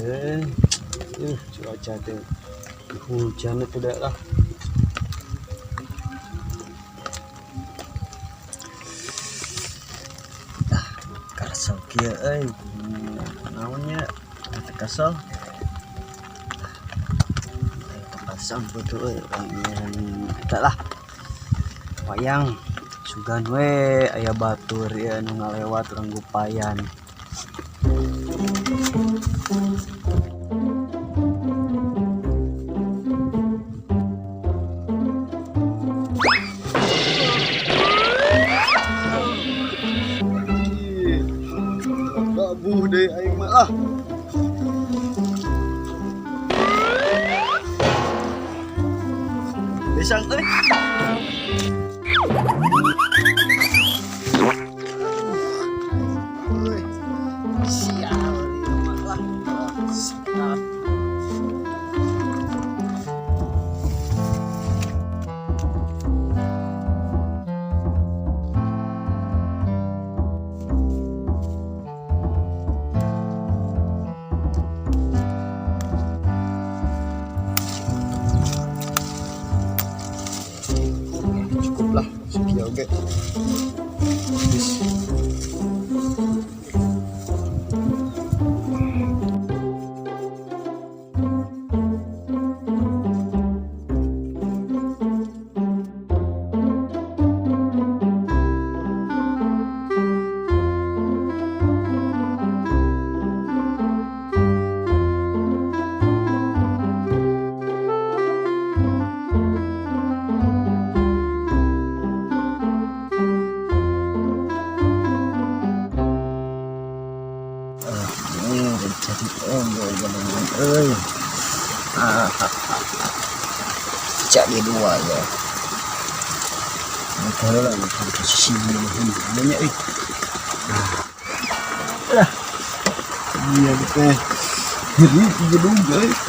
Cuaca teh hujan itu dah lah. Kasal kieu naonnya kasal. Pasang betul wangian eta lah. Wayang sugan we aya batur ya nu ngalewat urang gupayan. Babuh deui aing mah ah. Besang euy. Sial ieu mah lah. Sedap. Lah sekian oke. Jadi dua ya. Kalau lah posisi ini banyak lah. Iya betul. Jadi gedung guys.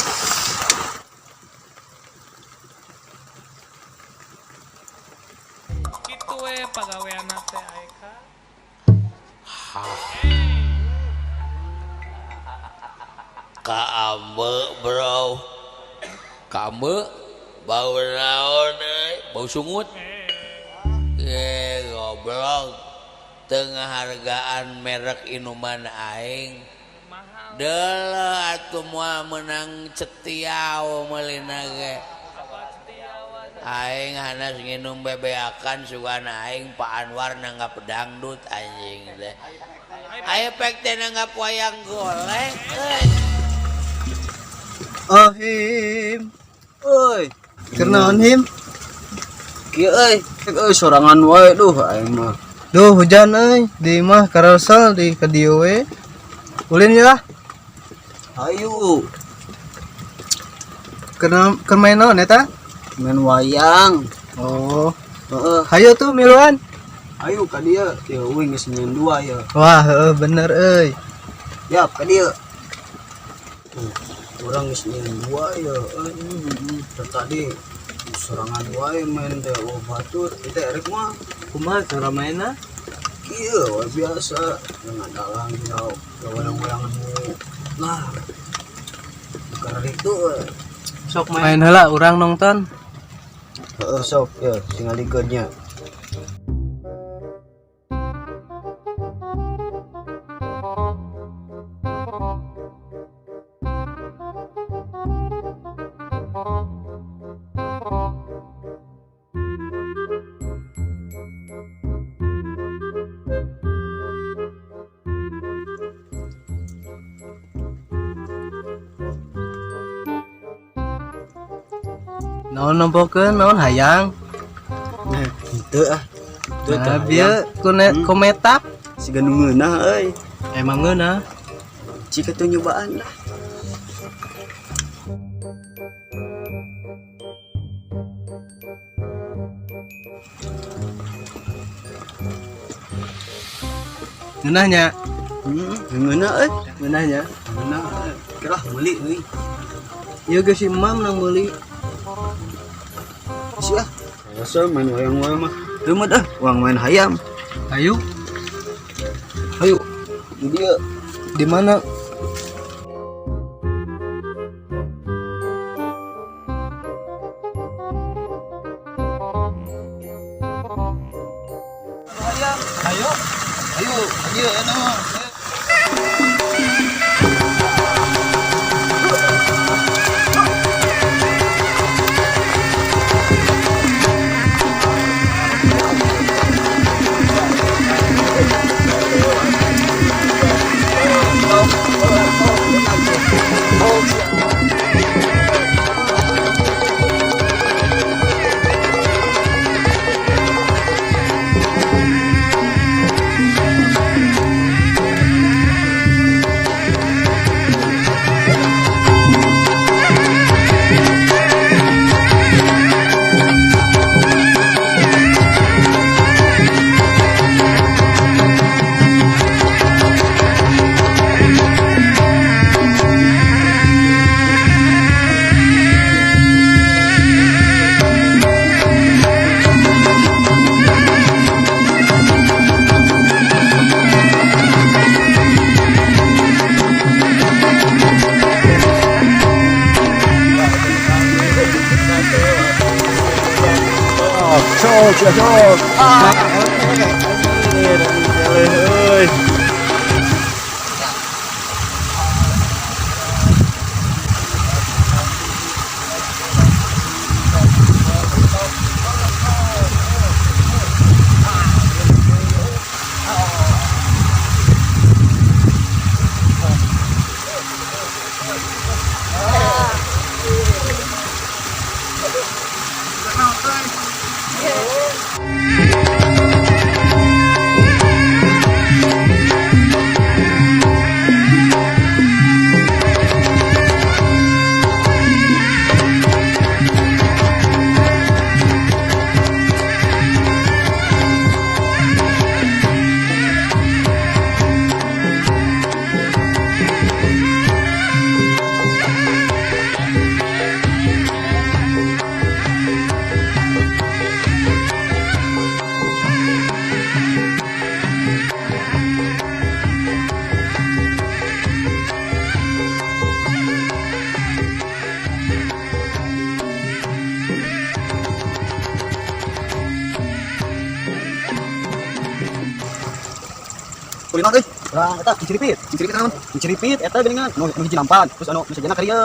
Gitu we pagawean teh Aika. Kaambe bro, kaambe bau naon bau sungut. Goblok, tengah hargaan merek inuman aing deuleuh atuh moal menang cetiau meulina ge. Aing hanas nginum bebeakan sugan aing Pak Anwar nanggap dangdut anjing teh. Aya pek teh nanggap wayang golek. Oh him. Oi, kenaon him? Kieu euy sorangan wae duh aing mah. Duh hujan euy, di mah karasal di ka dieu we. Ulin ya. Ayo. Keur main naon eta? Main wayang. Oh, heeh. Hayu tuh miluan. Ayo ka dieu, ya euy geus nyeun dua ya. Wah, heeh bener euy. Yap ka dieu. Orang geus nyeun dua ya. Tadi serangan wae main teh batur kita erek mah kumaha cara mainna kieu we biasa dengan dalang jauh wayang-wayangan nah karena itu sok main heula urang nonton heeh sok ya tingalikeun nya. Naon nompokeun naon hayang. Nah, henteu ah. Teu tah bieu kometa siga nu ngeunah euy. Emang ngeunah. Cika teu nyobaan lah. Ngeunahnya. Ngeunah euy, ngeunahnya. Ngeunah kerah meuli euy. Ieu geus si Mam nang meuli. Sia, rasa main wayang-wayang mah. Teu mah dah, uang main hayam. Ayo. Ayo. Di dia. Di mana? Iya, enak. Cok. Kulino euy. Urang eta Ciciripit. Ciciripit naon? Ciciripit eta geuningan nu hiji lampan. Terus anu sejenna ka dieu.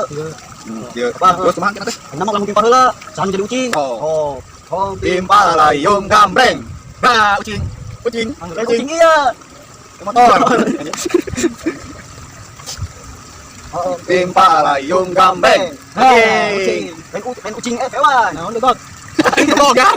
Dieu apa? Terus kumaha kita teh? Nama langsung timpa heula. Sahan jadi ucing. Oh. Oh, Timpa layung gambreng. Ba ucing. Ucing. ucing iya. Motor. Oh, timpa layung gambreng. Hei, main ucing hewan. Naon deug? Dog ya.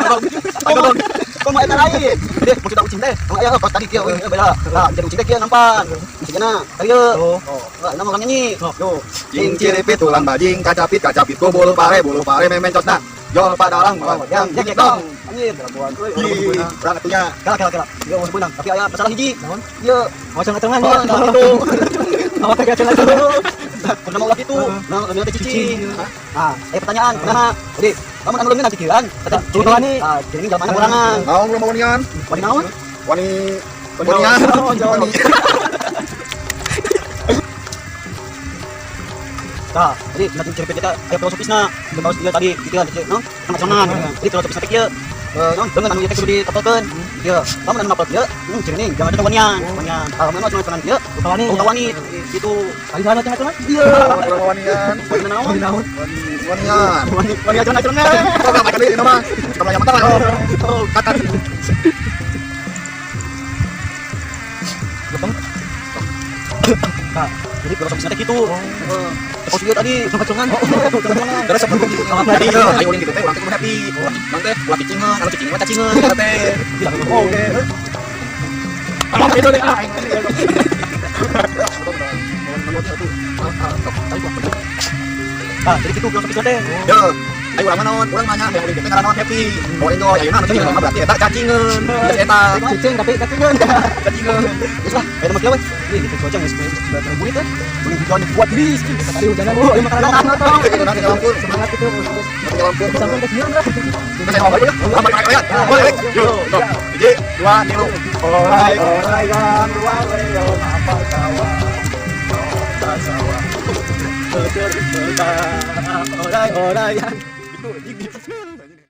Dog. Kok mau eta lain? Deh, mau kita ucing teh. Mau aya pas tadi kieu beda. Lah, jadi ucing teh kieu nampan. Sejenna ka dieu. Oh. Nama urang nyanyi. Yo. Cinciripit tulang bajing kacapit ku bulu pare memencotna. Jol padalang yang jek dong. Anjir, buan euy. Urang atunya. Kala. Dia mau sebenang, tapi aya masalah hiji. Naon? Ieu, mau cenah-cenah Oh, gitu. Awak teh cenah-cenah. Kudu mau gitu. Nah, kami teh cicing. Ah, pertanyaan, kumaha? Jadi, kamu anu leungeun pikiran, kata wani. Ah, jadi jalan mana kurangan? Naon belum wanian? Wani naon? Wani wanian. Wani. Nah, jadi nanti cerita kita aya filosofisna. Terus dia tadi pikiran no? Sama-sama. Jadi filosofisna teh kieu. Non, dengan anu teh kudu ditepelkeun. Ieu, kamu anu ngapel kieu, ceuning jangan ada wanian. Ah, mana cuma tenan kieu, wani. Wani itu. Ari sana tengah-tengah. Iya. Wanian. Wani naon? Wanian. Wani acan-acan. Kok enggak makan ini mah? Kita yang mata. Oh, Katan. Nah, jadi filosofisnya teh kitu. Oh, dia tadi cengat-cengan. Terus sebelum tadi ayo ulin gitu teh urang teh happy. Mang teh ulah cicingeun, anu cicing mah cacingeun kita teh. Oke. Ah, itu deh ah. Ah, jadi kitu filosofisnya teh. Yo, ayo urang naon? Urang nanya yang ulin teh ngaran naon happy. Oh enjoy, ayeuna anu cicing mah berarti eta cacingeun. Geus eta Cicing tapi cacingeun. cacingeun. Terus lah, ayo mah kieu we. Ih, gitu cuaca geus berbuih teh. Ini hujan kuat geus. Tadi hujanan ayo makanan tong. Kita nanti lampur, Semangat itu. nanti lampur. Sampai ke sieun lah. Kita ngomong dulu. Lambat kalian. Boleh. Yo, stop. 1 2 3. Orai kan dua yo apa kawan. Orai yang itu